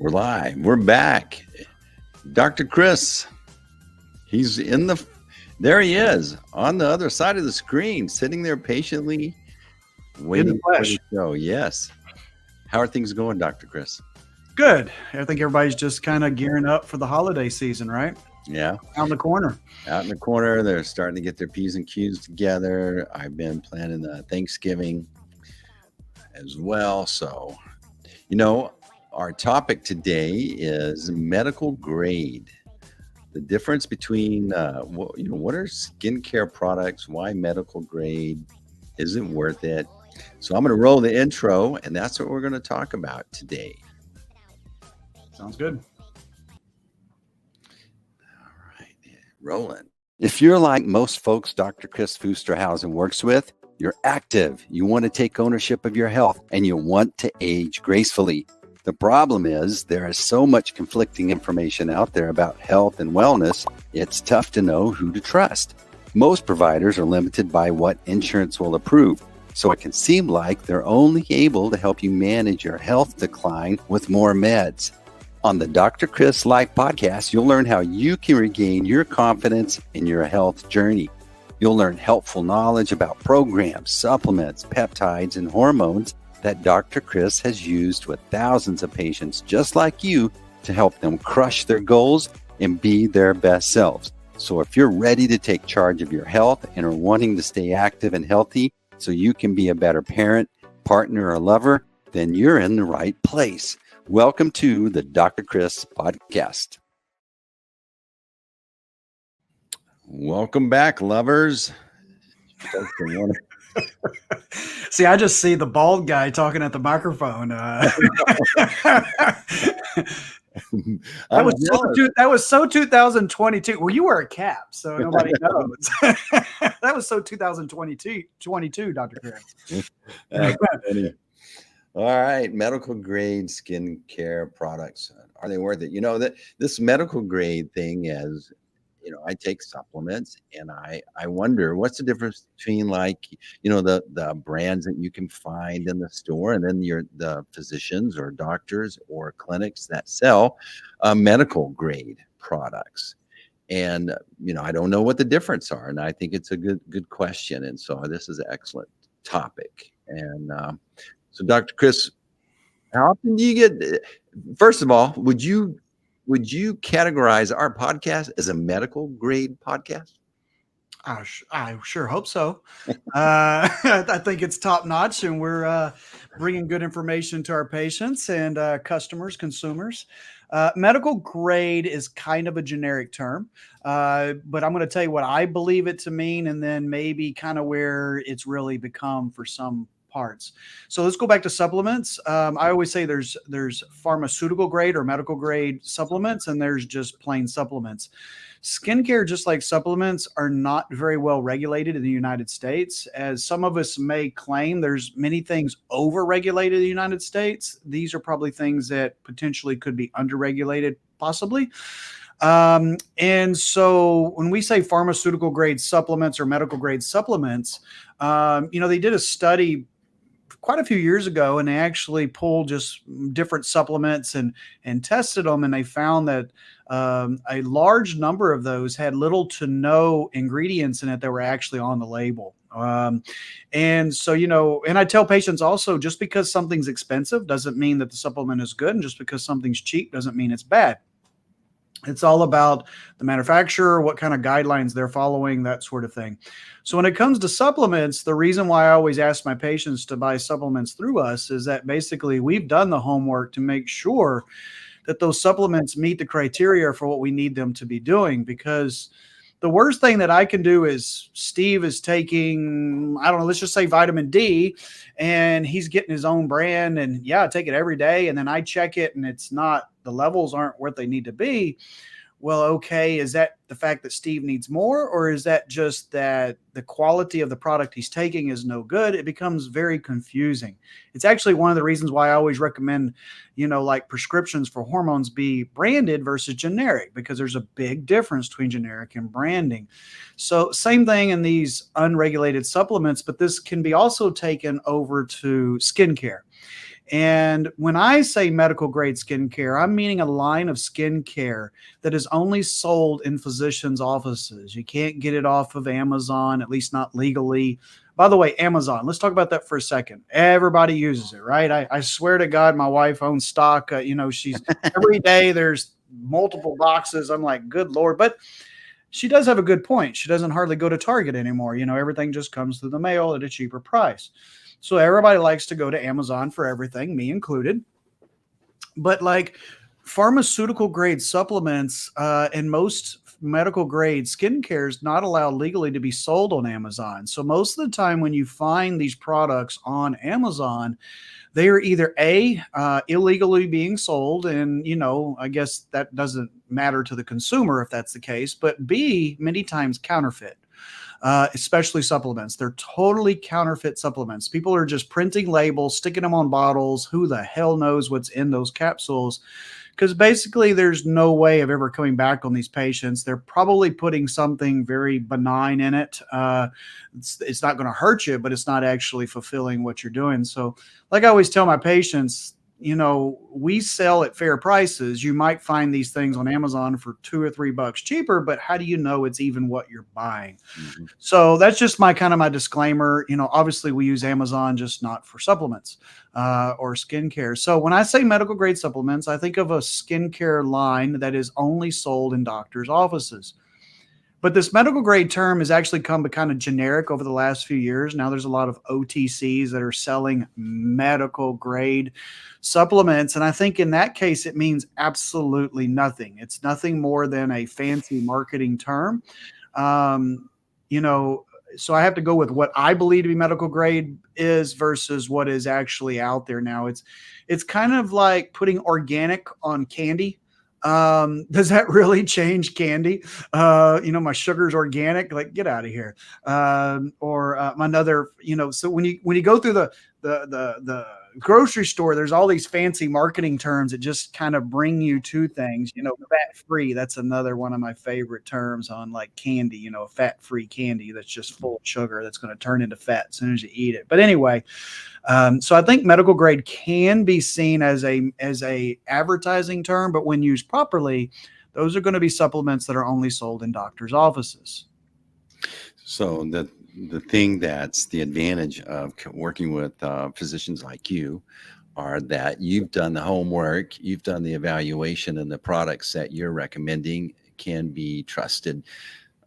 We're live. We're back. Dr. Kris, there he is on the other side of the screen, sitting there patiently waiting for the show. Yes. How are things going, Dr. Kris? Good. I think everybody's just kind of gearing up for the holiday season, right? Yeah. Out in the corner. They're starting to get their P's and Q's together. I've been planning Thanksgiving as well. So, our topic today is medical grade. The difference between, what are skincare products? Why medical grade? Is it worth it? So I'm going to roll the intro, and that's what we're going to talk about today. Sounds good. All right, rolling. If you're like most folks Dr. Kris Fusterhausen works with, you're active, you want to take ownership of your health, and you want to age gracefully. The problem is there is so much conflicting information out there about health and wellness, it's tough to know who to trust. Most providers are limited by what insurance will approve, so it can seem like they're only able to help you manage your health decline with more meds. On the Dr. Kris Life Podcast, you'll learn how you can regain your confidence in your health journey. You'll learn helpful knowledge about programs, supplements, peptides, and hormones that Dr. Kris has used with thousands of patients just like you to help them crush their goals and be their best selves. So if you're ready to take charge of your health and are wanting to stay active and healthy so you can be a better parent, partner, or lover, then you're in the right place. Welcome to the Dr. Kris Podcast. Welcome back, lovers. See, I just see the bald guy talking at the microphone. That was so 2022. Well, you wear a cap, so nobody knows. That was so 2022, Dr. Kris. All right, medical grade skincare products. Are they worth it? That this medical grade thing is, I take supplements, and I wonder what's the difference between the brands that you can find in the store and then the physicians or doctors or clinics that sell medical grade products. And, I don't know what the difference are. And I think it's a good question. And so this is an excellent topic. And so Dr. Kris, how often do you get, first of all, would you categorize our podcast as a medical grade podcast? I sure hope so. I think it's top notch, and we're bringing good information to our patients and customers, consumers. Medical grade is kind of a generic term, but I'm going to tell you what I believe it to mean, and then maybe kind of where it's really become for some parts. So let's go back to supplements. I always say there's pharmaceutical grade or medical grade supplements, and there's just plain supplements. Skincare, just like supplements, are not very well regulated in the United States. As some of us may claim, there's many things over-regulated in the United States. These are probably things that potentially could be under-regulated, possibly. And so when we say pharmaceutical grade supplements or medical grade supplements, they did a study quite a few years ago, and they actually pulled just different supplements and tested them. And they found that a large number of those had little to no ingredients in it that were actually on the label. And so, and I tell patients also, just because something's expensive doesn't mean that the supplement is good. And just because something's cheap doesn't mean it's bad. It's all about the manufacturer, what kind of guidelines they're following, that sort of thing. So when it comes to supplements, the reason why I always ask my patients to buy supplements through us is that basically we've done the homework to make sure that those supplements meet the criteria for what we need them to be doing. Because the worst thing that I can do is Steve is taking, I don't know, let's just say vitamin D, and he's getting his own brand, and I take it every day, and then I check it and it's not, the levels aren't what they need to be. Well, okay, is that the fact that Steve needs more, or is that just that the quality of the product he's taking is no good? It becomes very confusing. It's actually one of the reasons why I always recommend, like prescriptions for hormones be branded versus generic, because there's a big difference between generic and branding. So same thing in these unregulated supplements, but this can be also taken over to skincare. And when I say medical grade skincare, I'm meaning a line of skincare that is only sold in physicians' offices. You can't get it off of Amazon, at least not legally. By the way, Amazon, let's talk about that for a second. Everybody uses it, right? I swear to God, my wife owns stock. She's every day there's multiple boxes. I'm like, good Lord. But she does have a good point. She doesn't hardly go to Target anymore. Everything just comes through the mail at a cheaper price. So everybody likes to go to Amazon for everything, me included. But like pharmaceutical grade supplements and most medical grade skincare is not allowed legally to be sold on Amazon. So most of the time when you find these products on Amazon, they are either illegally being sold, and I guess that doesn't matter to the consumer if that's the case, but B, many times counterfeit. Especially supplements. They're totally counterfeit supplements. People are just printing labels, sticking them on bottles. Who the hell knows what's in those capsules? Because basically there's no way of ever coming back on these patients. They're probably putting something very benign in it. It's not going to hurt you, but it's not actually fulfilling what you're doing. So like I always tell my patients, we sell at fair prices. You might find these things on Amazon for $2 or $3 cheaper, but how do you know it's even what you're buying? Mm-hmm. So that's just my disclaimer. Obviously we use Amazon, just not for supplements or skincare. So when I say medical grade supplements, I think of a skincare line that is only sold in doctors' offices. But this medical grade term has actually become kind of generic over the last few years. Now there's a lot of OTCs that are selling medical grade supplements. And I think in that case, it means absolutely nothing. It's nothing more than a fancy marketing term. So I have to go with what I believe to be medical grade is versus what is actually out there now. It's kind of like putting organic on candy. Does that really change candy? My sugar's organic, like get out of here. Or another, so when you go through the grocery store, there's all these fancy marketing terms that just kind of bring you to things, fat free. That's another one of my favorite terms on like candy, fat free candy that's just full of sugar that's going to turn into fat as soon as you eat it. But anyway, so I think medical grade can be seen as a advertising term, but when used properly, those are going to be supplements that are only sold in doctors' offices. So the thing that's the advantage of working with physicians like you are that you've done the homework, you've done the evaluation, and the products that you're recommending can be trusted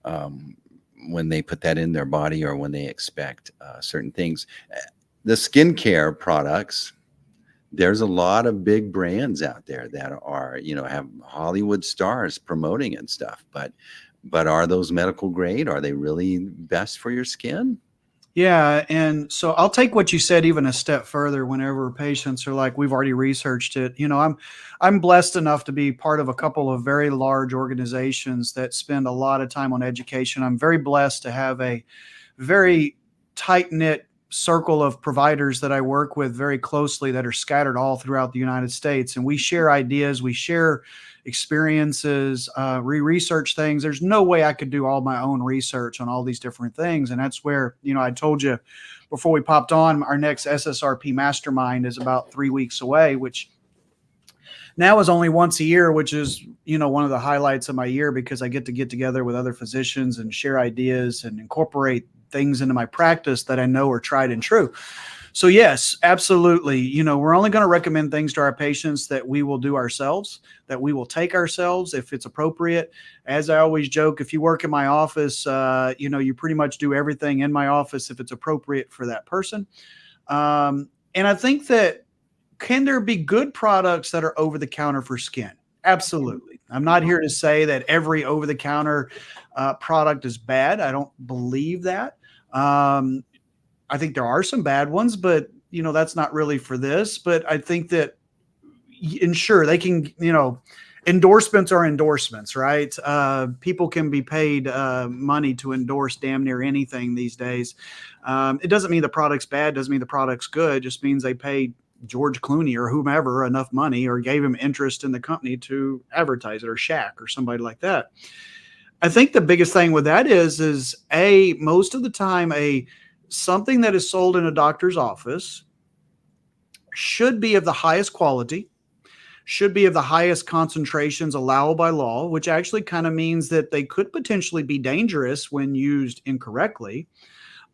when they put that in their body or when they expect certain things. The skincare products, there's a lot of big brands out there that are, have Hollywood stars promoting and stuff, but are those medical grade? Are they really best for your skin? Yeah. And so I'll take what you said even a step further whenever patients are like, we've already researched it. I'm blessed enough to be part of a couple of very large organizations that spend a lot of time on education. I'm very blessed to have a very tight-knit circle of providers that I work with very closely that are scattered all throughout the United States. And we share ideas, we share experiences, we research things. There's no way I could do all my own research on all these different things. And that's where, I told you before we popped on, our next SSRP mastermind is about 3 weeks away, which now is only once a year, which is, one of the highlights of my year because I get together with other physicians and share ideas and incorporate things into my practice that I know are tried and true. So yes, absolutely. We're only going to recommend things to our patients that we will do ourselves, that we will take ourselves if it's appropriate. As I always joke, if you work in my office, you pretty much do everything in my office if it's appropriate for that person. And I think that can there be good products that are over the counter for skin? Absolutely. I'm not here to say that every over the counter product is bad. I don't believe that. I think there are some bad ones, but that's not really for this. But I think that, and sure, they can, endorsements are endorsements, right? People can be paid money to endorse damn near anything these days. It doesn't mean the product's bad. Doesn't mean the product's good. It just means they paid George Clooney or whomever enough money or gave him interest in the company to advertise it, or Shaq or somebody like that. I think the biggest thing with that is most of the time something that is sold in a doctor's office should be of the highest quality, should be of the highest concentrations allowed by law, which actually kind of means that they could potentially be dangerous when used incorrectly.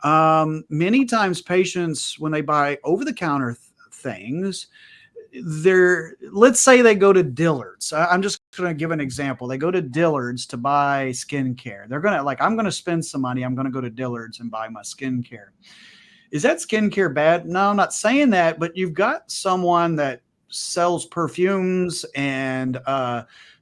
Many times patients, when they buy over-the-counter things, let's say they go to Dillard's. I'm just going to give an example. They go to Dillard's to buy skincare. They're going to I'm going to spend some money. I'm going to go to Dillard's and buy my skincare. Is that skincare bad? No, I'm not saying that, but you've got someone that sells perfumes and,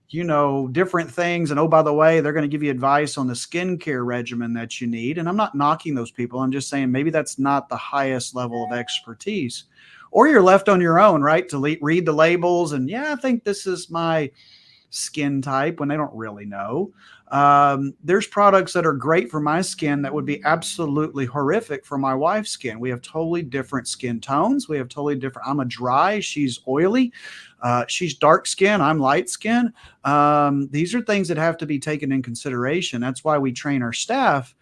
different things. And oh, by the way, they're going to give you advice on the skincare regimen that you need. And I'm not knocking those people. I'm just saying maybe that's not the highest level of expertise. Or you're left on your own, right? To read the labels and, yeah, I think this is my skin type, when they don't really know. There's products that are great for my skin that would be absolutely horrific for my wife's skin. We have totally different skin tones. We have totally different. I'm a dry, she's oily. She's dark skin, I'm light skin. These are things that have to be taken in consideration. That's why we train our staff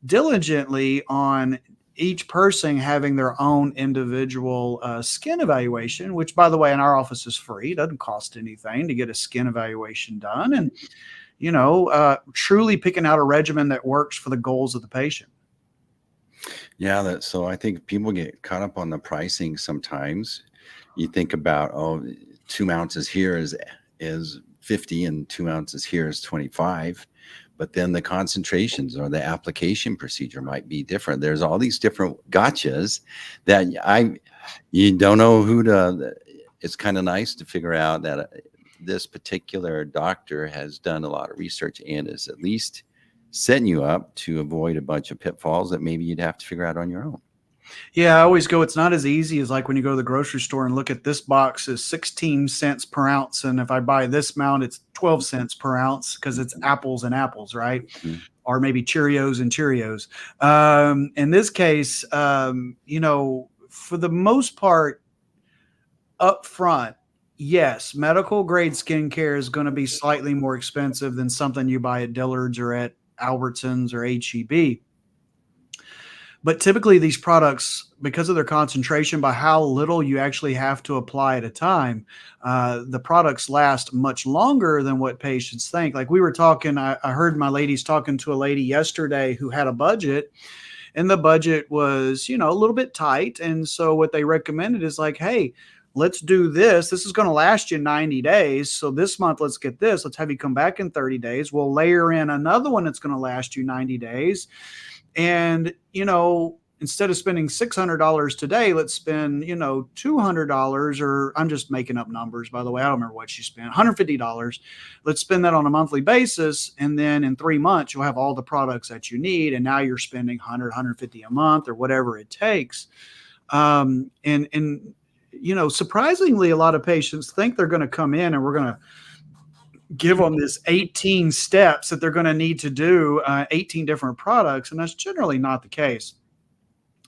diligently on each person having their own individual skin evaluation, which, by the way, in our office is free. It doesn't cost anything to get a skin evaluation done. And, truly picking out a regimen that works for the goals of the patient. Yeah, so I think people get caught up on the pricing sometimes. You think about, 2 ounces here is 50 and 2 ounces here is 25. But then the concentrations or the application procedure might be different. There's all these different gotchas that you don't know who to. It's kind of nice to figure out that this particular doctor has done a lot of research and is at least setting you up to avoid a bunch of pitfalls that maybe you'd have to figure out on your own. Yeah, I always go, it's not as easy as like when you go to the grocery store and look at this box is 16 cents per ounce. And if I buy this amount, it's 12 cents per ounce because it's apples and apples, right? Mm-hmm. Or maybe Cheerios and Cheerios. In this case, for the most part, up front, yes, medical grade skincare is going to be slightly more expensive than something you buy at Dillard's or at Albertsons or H-E-B. But typically these products, because of their concentration, by how little you actually have to apply at a time, the products last much longer than what patients think. Like we were talking, I heard my ladies talking to a lady yesterday who had a budget, and the budget was, a little bit tight. And so what they recommended is like, hey, let's do this. This is going to last you 90 days. So this month, let's get this. Let's have you come back in 30 days. We'll layer in another one that's going to last you 90 days. And, instead of spending $600 today, let's spend, $200, or I'm just making up numbers, by the way. I don't remember what she spent, $150. Let's spend that on a monthly basis. And then in 3 months, you'll have all the products that you need. And now you're spending $100, $150 a month or whatever it takes. Surprisingly, a lot of patients think they're going to come in and we're going to give them this 18 steps that they're going to need to do, 18 different products. And that's generally not the case.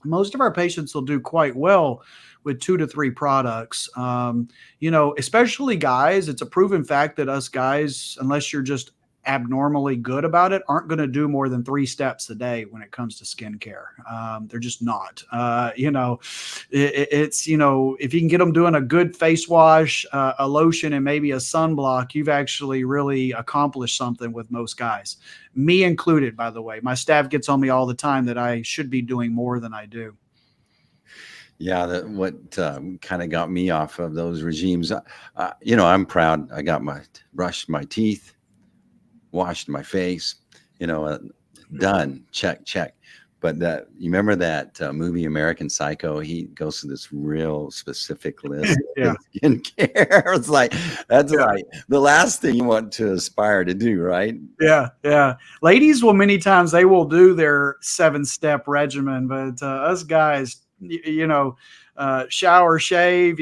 Most of our patients will do quite well with 2 to 3 products. Especially guys, it's a proven fact that us guys, unless you're just abnormally good about it, aren't going to do more than 3 steps a day when it comes to skincare. They're just not. It's if you can get them doing a good face wash, a lotion, and maybe a sunblock, you've actually really accomplished something with most guys, me included. By the way, my staff gets on me all the time that I should be doing more than I do. Yeah, what kind of got me off of those regimes, I'm proud. I got brushed my teeth, washed my face, done, check. But you remember that movie American Psycho? He goes through this real specific list of skincare. It's like, that's like the last thing you want to aspire to do, right? Yeah. Ladies will many times, they will do their 7-step regimen, but us guys, shower, shave,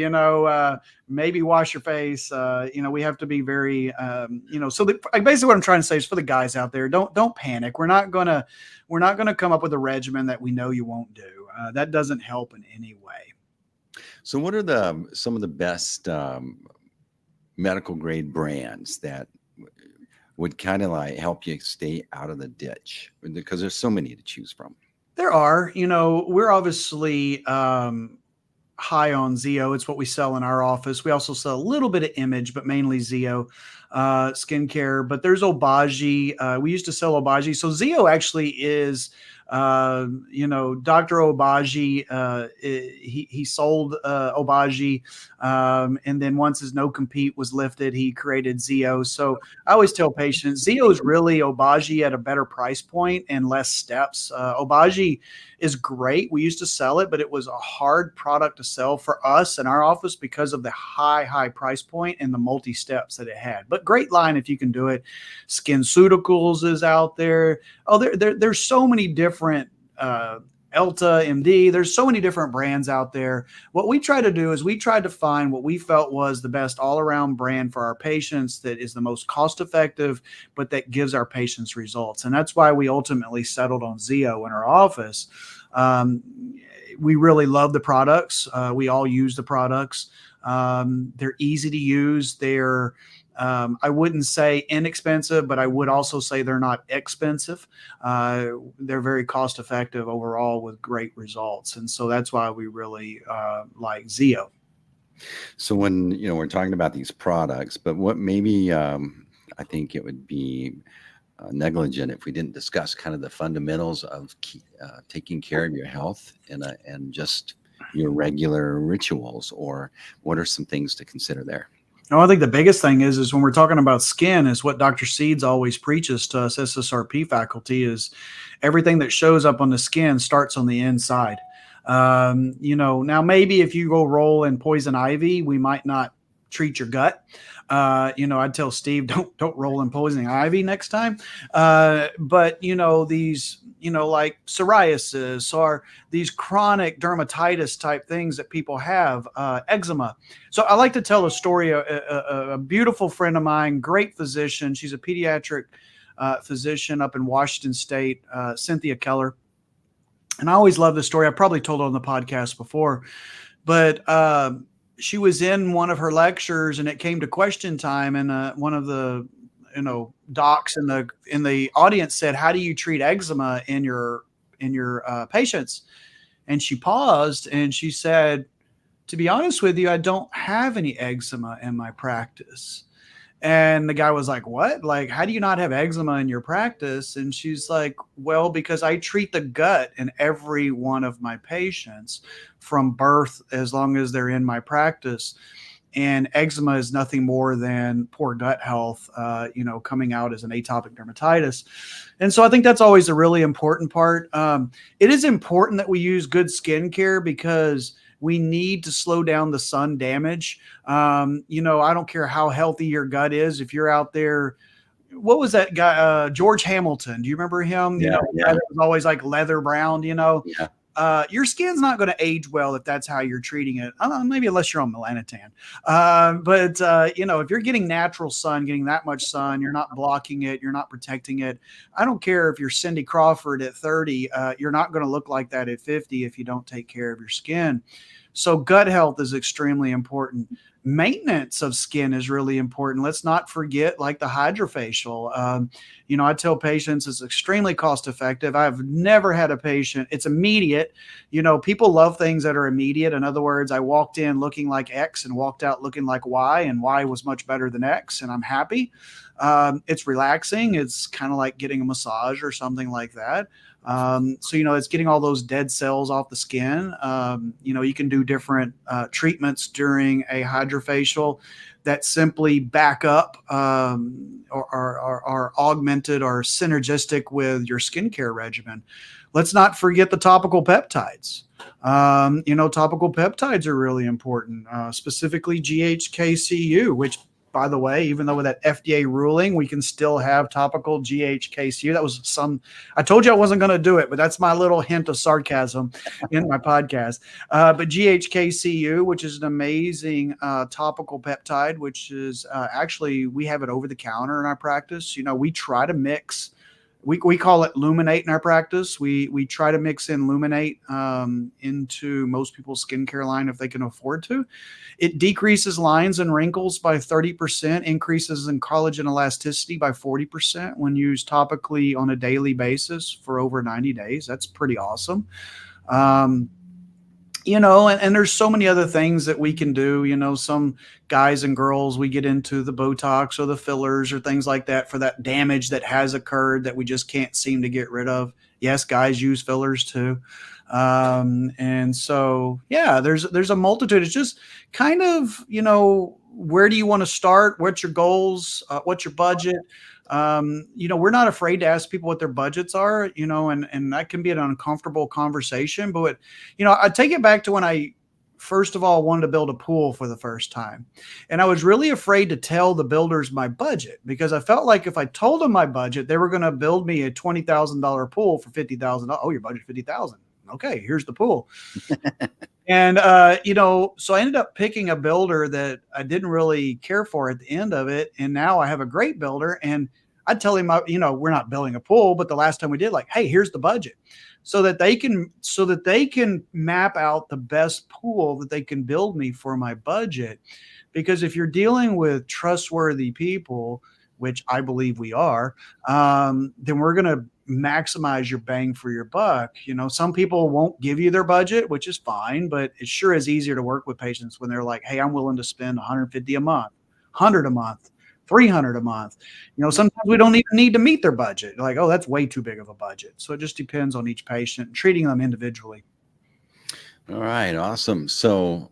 maybe wash your face. We have to be very, basically what I'm trying to say is for the guys out there, don't panic. We're not going to come up with a regimen that we know you won't do. That doesn't help in any way. So what are some of the best medical grade brands that would kind of like help you stay out of the ditch? Because there's so many to choose from. There are, we're obviously, high on Zeo. It's what we sell in our office. We also sell a little bit of Image, but mainly Zeo skincare. But there's Obagi. We used to sell Obagi. So Zeo actually is, Dr. Obagi. He sold Obagi, and then once his no compete was lifted, he created Zeo. So I always tell patients, Zeo is really Obagi at a better price point and less steps. Obagi is great. We used to sell it, but it was a hard product to sell for us in our office because of the high price point and the multi steps that it had. But great line if you can do it. SkinCeuticals is out there. Oh, there's so many different Elta, MD. There's so many different brands out there. What we try to do is we tried to find what we felt was the best all-around brand for our patients that is the most cost-effective, but that gives our patients results. And that's why we ultimately settled on Zeo in our office. We really love the products. We all use the products. They're easy to use. They're I wouldn't say inexpensive, but I would also say they're not expensive. They're very cost effective overall with great results. And so that's why we really like Zeo. So when, we're talking about these products, but what maybe I think it would be negligent if we didn't discuss kind of the fundamentals of taking care of your health and just your regular rituals, or what are some things to consider there? No, I think the biggest thing is when we're talking about skin is what Dr. Seeds always preaches to us SSRP faculty is everything that shows up on the skin starts on the inside. Now maybe if you go roll in poison ivy, we might not treat your gut. I'd tell Steve, don't roll in poison ivy next time. But these, like psoriasis or these chronic dermatitis type things that people have, eczema. So I like to tell a story. A beautiful friend of mine, great physician. She's a pediatric physician up in Washington State, Cynthia Keller. And I always love this story. I probably told it on the podcast before, but she was in one of her lectures and it came to question time, and one of the docs in the audience said, "How do you treat eczema in your patients?" And she paused and she said, "To be honest with you, I don't have any eczema in my practice." And the guy was like, "What? Like, how do you not have eczema in your practice?" And she's like, "Well, because I treat the gut in every one of my patients from birth as long as they're in my practice. And eczema is nothing more than poor gut health, coming out as an atopic dermatitis." And so I think that's always a really important part. It is important that we use good skincare because we need to slow down the sun damage. I don't care how healthy your gut is. If you're out there, what was that guy, George Hamilton? Do you remember him? Yeah. It was always like leather brown, Yeah. Your skin's not going to age well if that's how you're treating it. Maybe unless you're on melanotan. But if you're getting natural sun, getting that much sun, you're not blocking it, you're not protecting it. I don't care if you're Cindy Crawford at 30, you're not going to look like that at 50 if you don't take care of your skin. So gut health is extremely important. Maintenance of skin is really important. Let's not forget like the hydrofacial. I tell patients it's extremely cost effective. I've never had a patient. It's immediate. People love things that are immediate. In other words, I walked in looking like X and walked out looking like Y, and Y was much better than X, and I'm happy. It's relaxing. It's kind of like getting a massage or something like that. It's getting all those dead cells off the skin. You can do different treatments during a hydrofacial that simply back up or are augmented or synergistic with your skincare regimen. Let's not forget the topical peptides. Topical peptides are really important, specifically GHKCU, which, by the way, even though with that FDA ruling, we can still have topical GHKCU. That was I told you I wasn't going to do it, but that's my little hint of sarcasm in my podcast. But GHKCU, which is an amazing topical peptide, which is actually, we have it over the counter in our practice. We try to mix. We call it Luminate in our practice. We try to mix in Luminate into most people's skincare line if they can afford to. It decreases lines and wrinkles by 30%, increases in collagen elasticity by 40% when used topically on a daily basis for over 90 days. That's pretty awesome. and there's so many other things that we can do. Some guys and girls, we get into the Botox or the fillers or things like that for that damage that has occurred that we just can't seem to get rid of. Yes, guys use fillers too. And so, yeah, there's a multitude. It's just kind of, where do you want to start? What's your goals? What's your budget? We're not afraid to ask people what their budgets are, and that can be an uncomfortable conversation. But, I take it back to when I first of all wanted to build a pool for the first time. And I was really afraid to tell the builders my budget because I felt like if I told them my budget, they were going to build me a $20,000 pool for $50,000. Oh, your budget 50,000. Okay, here's the pool. And, so I ended up picking a builder that I didn't really care for at the end of it. And now I have a great builder, and I tell him, we're not building a pool, but the last time we did, like, hey, here's the budget so that they can map out the best pool that they can build me for my budget. Because if you're dealing with trustworthy people, which I believe we are, then we're going to maximize your bang for your buck. Some people won't give you their budget, which is fine, but it sure is easier to work with patients when they're like, hey, I'm willing to spend 150 a month, 100 a month, 300 a month. Sometimes we don't even need to meet their budget. Like, oh, that's way too big of a budget. So it just depends on each patient, treating them individually. All right. Awesome. So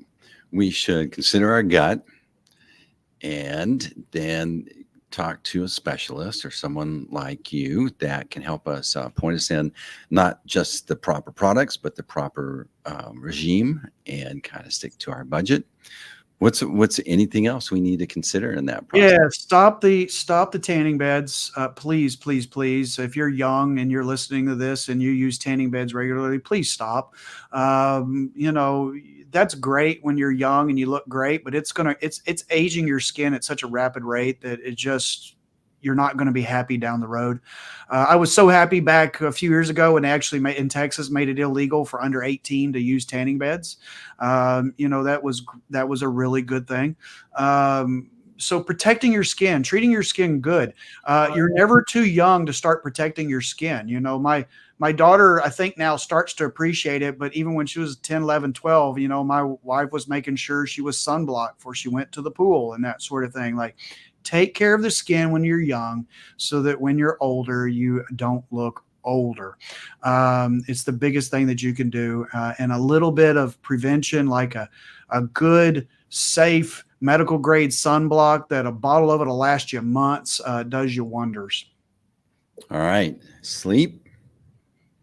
we should consider our gut and then talk to a specialist or someone like you that can help us point us in not just the proper products, but the proper regime and kind of stick to our budget. What's anything else we need to consider in that process? Yeah, stop the tanning beds. Please, please, please. If you're young and you're listening to this and you use tanning beds regularly, please stop. That's great when you're young and you look great, but it's aging your skin at such a rapid rate that you're not going to be happy down the road. I was so happy back a few years ago when they actually in Texas made it illegal for under 18 to use tanning beds. That was a really good thing. So protecting your skin, treating your skin good. You're never too young to start protecting your skin. My daughter, I think now starts to appreciate it, but even when she was 10, 11, 12, my wife was making sure she was sunblocked before she went to the pool and that sort of thing. Like, take care of the skin when you're young so that when you're older, you don't look older. It's the biggest thing that you can do. And a little bit of prevention, like a good, safe, medical grade sunblock that a bottle of it will last you months, does you wonders. All right. Sleep.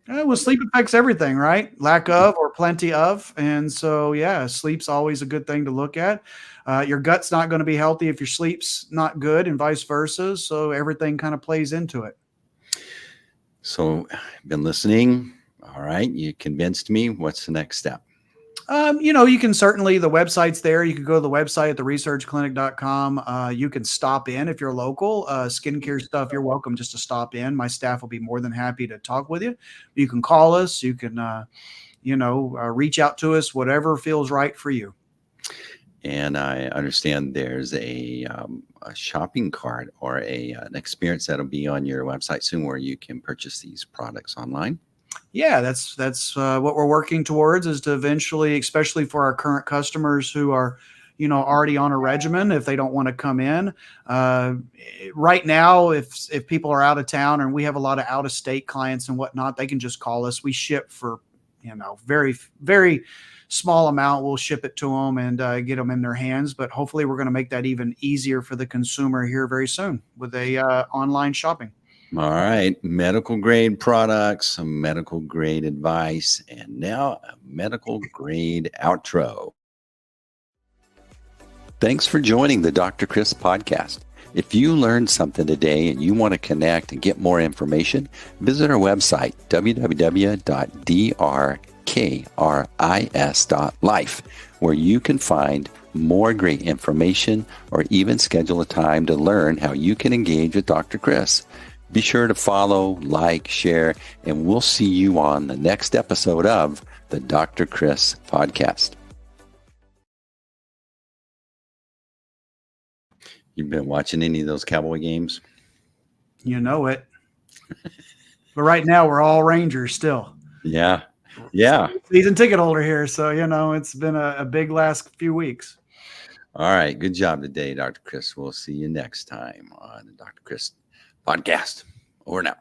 Well, sleep affects everything, right? Lack of or plenty of. And so, yeah, sleep's always a good thing to look at. Your gut's not going to be healthy if your sleep's not good and vice versa. So everything kind of plays into it. So been listening. All right. You convinced me. What's the next step? You can certainly, the website's there. You can go to the website at theresearchclinic.com. You can stop in if you're local. Skincare stuff, you're welcome just to stop in. My staff will be more than happy to talk with you. You can call us. You can, reach out to us, whatever feels right for you. And I understand there's a shopping cart or an experience that'll be on your website soon where you can purchase these products online. Yeah, that's what we're working towards, is to eventually, especially for our current customers who are, already on a regimen, if they don't want to come in. Right now, if people are out of town, and we have a lot of out of state clients and whatnot, they can just call us. We ship for, very, very small amount. We'll ship it to them and get them in their hands. But hopefully we're going to make that even easier for the consumer here very soon with online shopping. All right. Medical grade products, some medical grade advice, and now a medical grade outro. Thanks for joining the Dr. Kris Podcast. If you learned something today and you want to connect and get more information, visit our website, www.drkris.life, where you can find more great information or even schedule a time to learn how you can engage with Dr. Kris. Be sure to follow, like, share, and we'll see you on the next episode of the Dr. Kris Podcast. You've been watching any of those Cowboy games? You know it. But right now we're all Rangers still. Yeah. Yeah. Season ticket holder here. So, it's been a big last few weeks. All right. Good job today, Dr. Kris. We'll see you next time on the Dr. Kris Podcast. Over now.